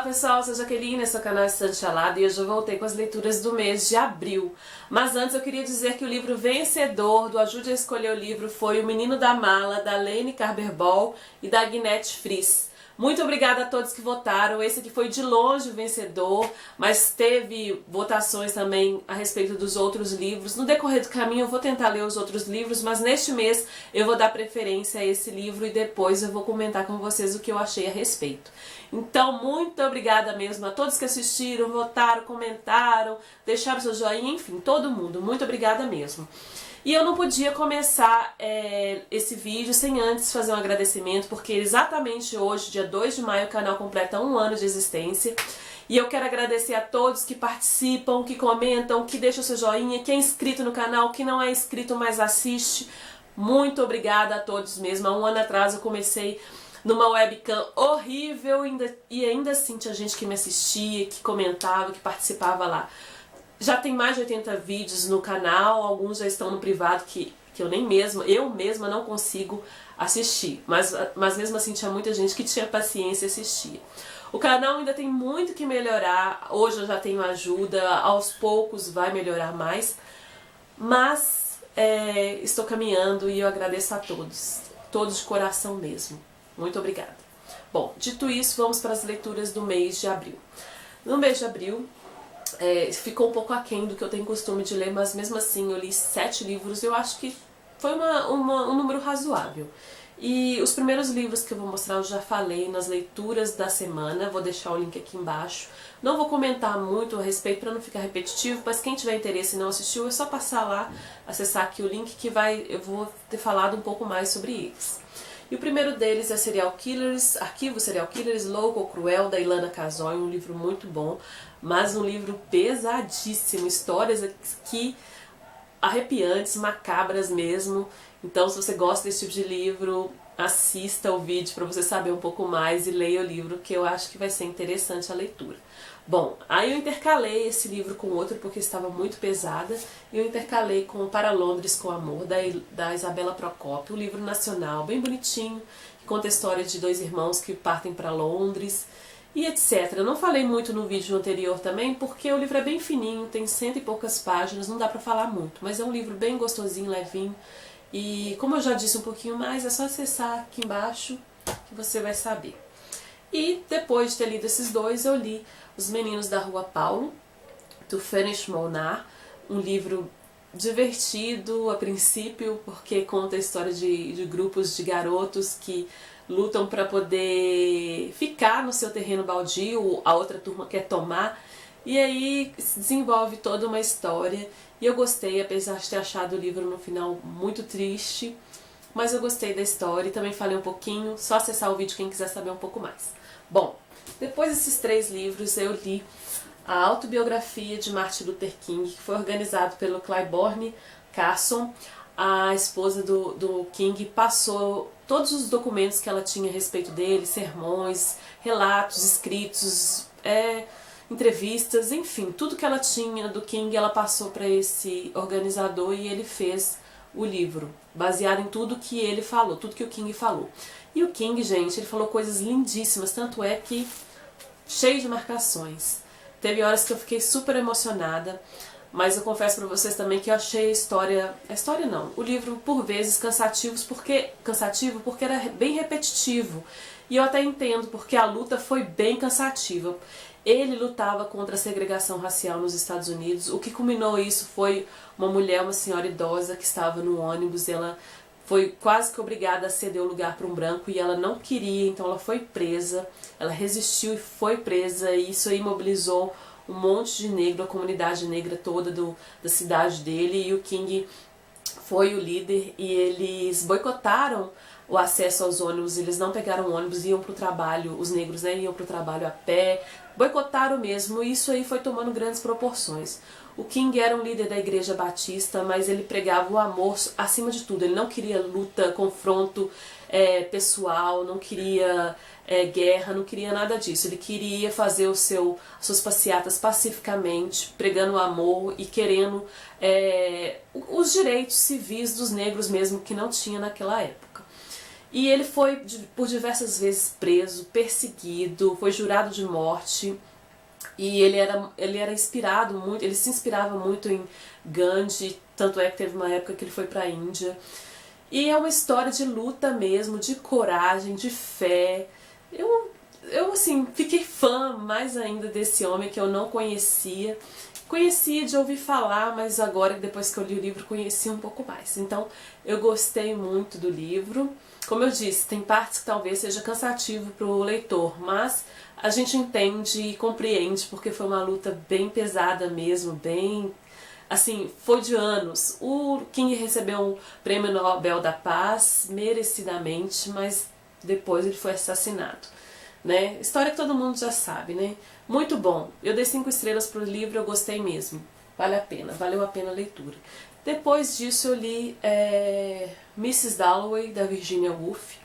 pessoal, eu sou a Jaqueline, esse é o canal Estante Chalada e hoje eu voltei com as leituras do mês de abril. Mas antes eu queria dizer que o livro vencedor do Ajude a Escolher o Livro foi O Menino da Mala, da Laine Carberbol e da Agnete Friis. Muito obrigada a todos que votaram, esse aqui foi de longe o vencedor, mas teve votações também a respeito dos outros livros. No decorrer do caminho eu vou tentar ler os outros livros, mas neste mês eu vou dar preferência a esse livro e depois eu vou comentar com vocês o que eu achei a respeito. Então, muito obrigada mesmo a todos que assistiram, votaram, comentaram, deixaram seu joinha, enfim, todo mundo. Muito obrigada mesmo. E eu não podia começar esse vídeo sem antes fazer um agradecimento, porque exatamente hoje, dia 2 de maio, o canal completa 1 ano de existência. E eu quero agradecer a todos que participam, que comentam, que deixam seu joinha, que é inscrito no canal, que não é inscrito, mas assiste. Muito obrigada a todos mesmo. Há 1 ano atrás eu comecei numa webcam horrível e ainda assim tinha gente que me assistia, que comentava, que participava lá. Já tem mais de 80 vídeos no canal, alguns já estão no privado que eu mesma não consigo assistir. Mas mesmo assim tinha muita gente que tinha paciência e assistia. O canal ainda tem muito que melhorar, hoje eu já tenho ajuda, aos poucos vai melhorar mais. Mas estou caminhando e eu agradeço a todos de coração mesmo. Muito obrigada. Bom, dito isso, vamos para as leituras do mês de abril. No mês de abril, ficou um pouco aquém do que eu tenho costume de ler, mas mesmo assim eu li 7 livros e eu acho que foi um número razoável. E os primeiros livros que eu vou mostrar eu já falei nas leituras da semana, vou deixar o link aqui embaixo. Não vou comentar muito a respeito para não ficar repetitivo, mas quem tiver interesse e não assistiu é só passar lá, acessar aqui o link que eu vou ter falado um pouco mais sobre eles. E o primeiro deles é Arquivo Serial Killers, Louco ou Cruel, da Ilana Casoy, um livro muito bom, mas um livro pesadíssimo, histórias que arrepiantes, macabras mesmo. Então, se você gosta desse tipo de livro, assista o vídeo para você saber um pouco mais e leia o livro, que eu acho que vai ser interessante a leitura. Bom, aí eu intercalei esse livro com outro porque estava muito pesada, e eu intercalei com Para Londres com Amor, da Isabela Procópio, um livro nacional bem bonitinho, que conta a história de 2 irmãos que partem para Londres, e etc. Eu não falei muito no vídeo anterior também, porque o livro é bem fininho, tem 100 e poucas páginas, não dá pra falar muito, mas é um livro bem gostosinho, levinho, e como eu já disse um pouquinho mais, é só acessar aqui embaixo que você vai saber. E depois de ter lido esses dois, eu li Os Meninos da Rua Paulo, do Finish Molnar, um livro divertido a princípio, porque conta a história de grupos de garotos que lutam para poder ficar no seu terreno baldio, a outra turma quer tomar, e aí se desenvolve toda uma história. E eu gostei, apesar de ter achado o livro no final muito triste, mas eu gostei da história e também falei um pouquinho, só acessar o vídeo quem quiser saber um pouco mais. Bom, depois desses 3 livros eu li a autobiografia de Martin Luther King, que foi organizado pelo Claiborne Carson. A esposa do King passou todos os documentos que ela tinha a respeito dele, sermões, relatos escritos, entrevistas, enfim, tudo que ela tinha do King ela passou para esse organizador e ele fez o livro, baseado em tudo que ele falou, tudo que o King falou. E o King, gente, ele falou coisas lindíssimas, tanto é que cheio de marcações. Teve horas que eu fiquei super emocionada, mas eu confesso pra vocês também que eu achei o livro por vezes cansativo porque era bem repetitivo. E eu até entendo, porque a luta foi bem cansativa. Ele lutava contra a segregação racial nos Estados Unidos. O que culminou isso foi uma senhora idosa que estava no ônibus, ela foi quase que obrigada a ceder o lugar para um branco e ela não queria, então ela foi presa, ela resistiu e foi presa, e isso aí mobilizou um monte de negro, a comunidade negra toda da cidade dele, e o King foi o líder e eles boicotaram o acesso aos ônibus, eles não pegaram ônibus, iam para o trabalho, os negros iam para o trabalho a pé, boicotaram mesmo, e isso aí foi tomando grandes proporções. O King era um líder da Igreja Batista, mas ele pregava o amor acima de tudo. Ele não queria luta, confronto pessoal, não queria guerra, não queria nada disso. Ele queria fazer as suas passeatas pacificamente, pregando o amor e querendo os direitos civis dos negros mesmo, que não tinha naquela época. E ele foi por diversas vezes preso, perseguido, foi jurado de morte. E ele era inspirado muito, ele se inspirava muito em Gandhi, tanto é que teve uma época que ele foi para a Índia. E é uma história de luta mesmo, de coragem, de fé. Eu assim, fiquei fã mais ainda desse homem que eu não conhecia. Conhecia de ouvir falar, mas agora, depois que eu li o livro, conheci um pouco mais. Então, eu gostei muito do livro. Como eu disse, tem partes que talvez seja cansativo para o leitor, mas a gente entende e compreende, porque foi uma luta bem pesada mesmo, bem... Assim, foi de anos. O King recebeu um prêmio Nobel da Paz, merecidamente, mas depois ele foi assassinado. Né? História que todo mundo já sabe, né? Muito bom. Eu dei 5 estrelas pro livro, eu gostei mesmo. Vale a pena, valeu a pena a leitura. Depois disso eu li Mrs. Dalloway, da Virginia Woolf.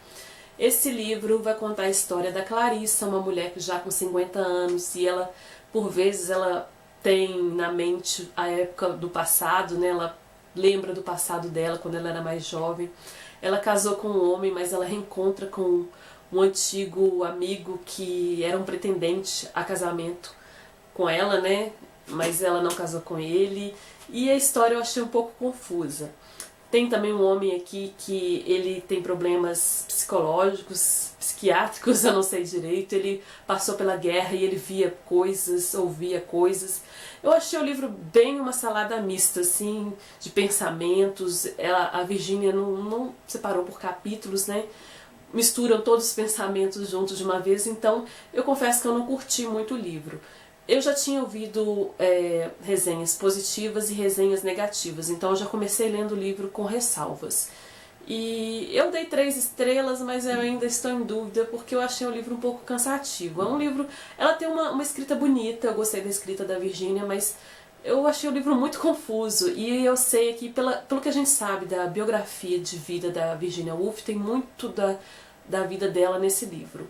Esse livro vai contar a história da Clarissa, uma mulher que já com 50 anos, e ela, por vezes, ela tem na mente a época do passado, né? Ela lembra do passado dela quando ela era mais jovem. Ela casou com um homem, mas ela reencontra com um antigo amigo que era um pretendente a casamento com ela, né? Mas ela não casou com ele. E a história eu achei um pouco confusa. Tem também um homem aqui que ele tem problemas psicológicos, psiquiátricos, eu não sei direito. Ele passou pela guerra e ele via coisas, ouvia coisas. Eu achei o livro bem uma salada mista, assim, de pensamentos. A Virginia não separou por capítulos, né? Misturam todos os pensamentos juntos de uma vez, então eu confesso que eu não curti muito o livro. Eu já tinha ouvido resenhas positivas e resenhas negativas, então eu já comecei lendo o livro com ressalvas. E eu dei 3 estrelas, mas eu ainda estou em dúvida porque eu achei o livro um pouco cansativo. É um livro, ela tem uma escrita bonita, eu gostei da escrita da Virginia, mas eu achei o livro muito confuso. E eu sei que, pelo que a gente sabe da biografia de vida da Virginia Woolf, tem muito da vida dela nesse livro.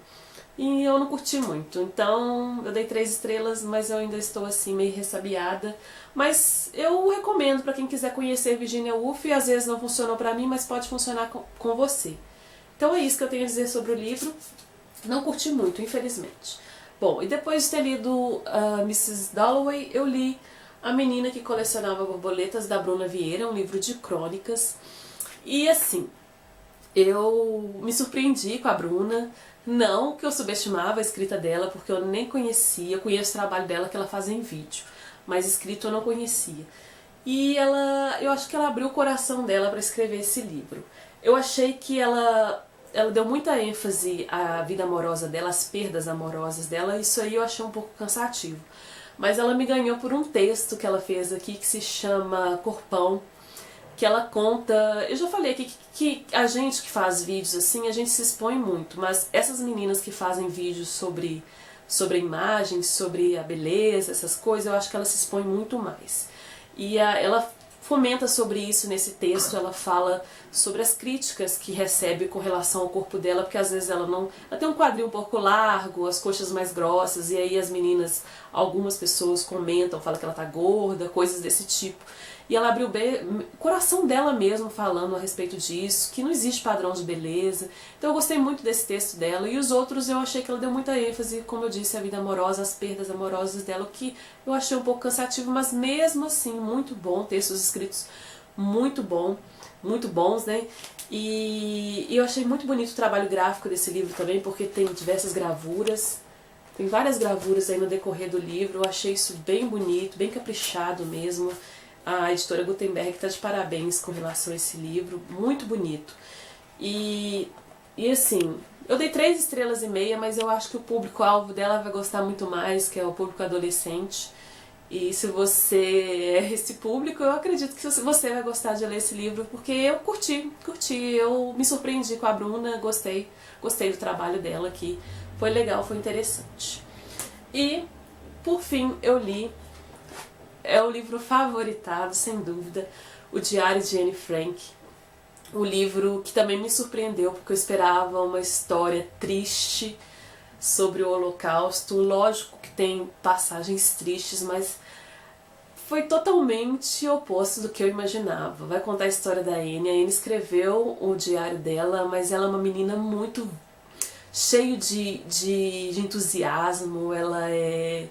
E eu não curti muito, então eu dei 3 estrelas, mas eu ainda estou assim meio ressabiada. Mas eu recomendo para quem quiser conhecer Virginia Woolf, e às vezes não funcionou para mim, mas pode funcionar com você. Então é isso que eu tenho a dizer sobre o livro. Não curti muito, infelizmente. Bom, e depois de ter lido Mrs. Dalloway, eu li A Menina que Colecionava Borboletas, da Bruna Vieira, um livro de crônicas. E assim, eu me surpreendi com a Bruna. Não que eu subestimava a escrita dela, porque eu nem conhecia. Eu conheço o trabalho dela que ela faz em vídeo, mas escrito eu não conhecia. E eu acho que ela abriu o coração dela para escrever esse livro. Eu achei que ela deu muita ênfase à vida amorosa dela, às perdas amorosas dela. Isso aí eu achei um pouco cansativo. Mas ela me ganhou por um texto que ela fez aqui que se chama Corpão, que ela conta... Eu já falei aqui que a gente que faz vídeos assim, a gente se expõe muito, mas essas meninas que fazem vídeos sobre a imagem, sobre a beleza, essas coisas, eu acho que elas se expõem muito mais. E ela fomenta sobre isso nesse texto, ela fala sobre as críticas que recebe com relação ao corpo dela, porque às vezes ela tem um quadril um pouco largo, as coxas mais grossas, e aí as meninas, algumas pessoas comentam, falam que ela tá gorda, coisas desse tipo. E ela abriu o coração dela mesmo falando a respeito disso, que não existe padrão de beleza. Então eu gostei muito desse texto dela. E os outros eu achei que ela deu muita ênfase, como eu disse, à vida amorosa, às perdas amorosas dela, o que eu achei um pouco cansativo, mas mesmo assim, muito bom. Textos escritos muito bons, né? E eu achei muito bonito o trabalho gráfico desse livro também, porque tem diversas gravuras. Tem várias gravuras aí no decorrer do livro. Eu achei isso bem bonito, bem caprichado mesmo. A editora Gutenberg está de parabéns com relação a esse livro, muito bonito. E assim, eu dei 3 estrelas e meia, mas eu acho que o público-alvo dela vai gostar muito mais, que é o público adolescente. E se você é esse público, eu acredito que você vai gostar de ler esse livro, porque eu curti, eu me surpreendi com a Bruna, gostei do trabalho dela aqui, foi legal, foi interessante. E, por fim, eu li... É o livro favoritado, sem dúvida, O Diário de Anne Frank. Um livro que também me surpreendeu, porque eu esperava uma história triste sobre o Holocausto. Lógico que tem passagens tristes, mas foi totalmente oposto do que eu imaginava. Vai contar a história da Anne. A Anne escreveu o diário dela, mas ela é uma menina muito cheio de entusiasmo, ela é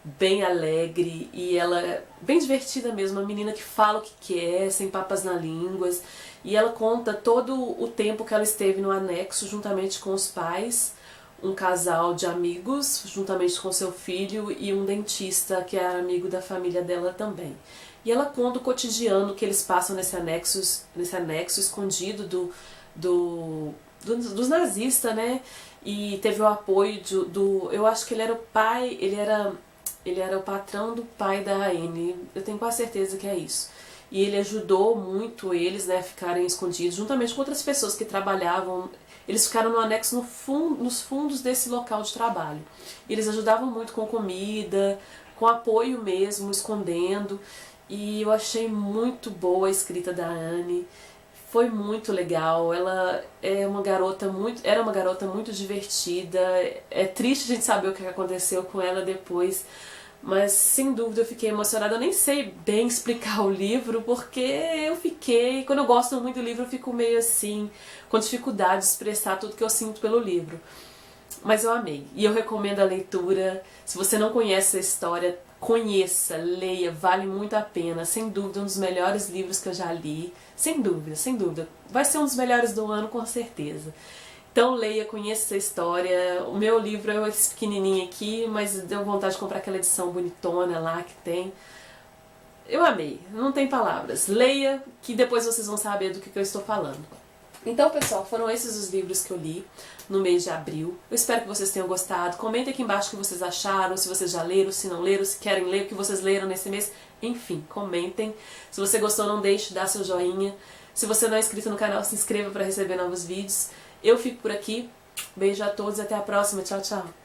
bem alegre e ela é bem divertida mesmo, uma menina que fala o que quer, sem papas na língua. E ela conta todo o tempo que ela esteve no anexo juntamente com os pais, um casal de amigos, juntamente com seu filho, e um dentista que era amigo da família dela também. E ela conta o cotidiano que eles passam nesse anexo escondido dos nazistas, né? E teve o apoio eu acho que ele era o pai, ele era o patrão do pai da Anne, eu tenho quase certeza que é isso. E ele ajudou muito eles, né, a ficarem escondidos, juntamente com outras pessoas que trabalhavam. Eles ficaram no anexo nos fundos desse local de trabalho. Eles ajudavam muito com comida, com apoio mesmo, escondendo. E eu achei muito boa a escrita da Anne. Foi muito legal. Ela era uma garota muito divertida. É triste a gente saber o que aconteceu com ela depois. Mas sem dúvida eu fiquei emocionada. Eu nem sei bem explicar o livro, porque quando eu gosto muito do livro, eu fico meio assim, com dificuldade de expressar tudo que eu sinto pelo livro. Mas eu amei. E eu recomendo a leitura. Se você não conhece a história, conheça, leia, vale muito a pena. Sem dúvida, um dos melhores livros que eu já li. Sem dúvida, sem dúvida. Vai ser um dos melhores do ano, com certeza. Então leia, conheça essa história. O meu livro é esse pequenininho aqui, mas deu vontade de comprar aquela edição bonitona lá que tem. Eu amei, não tem palavras. Leia, que depois vocês vão saber do que eu estou falando. Então, pessoal, foram esses os livros que eu li no mês de abril. Eu espero que vocês tenham gostado. Comentem aqui embaixo o que vocês acharam, se vocês já leram, se não leram, se querem ler, o que vocês leram nesse mês. Enfim, comentem. Se você gostou, não deixe de dar seu joinha. Se você não é inscrito no canal, se inscreva para receber novos vídeos. Eu fico por aqui. Beijo a todos e até a próxima. Tchau, tchau.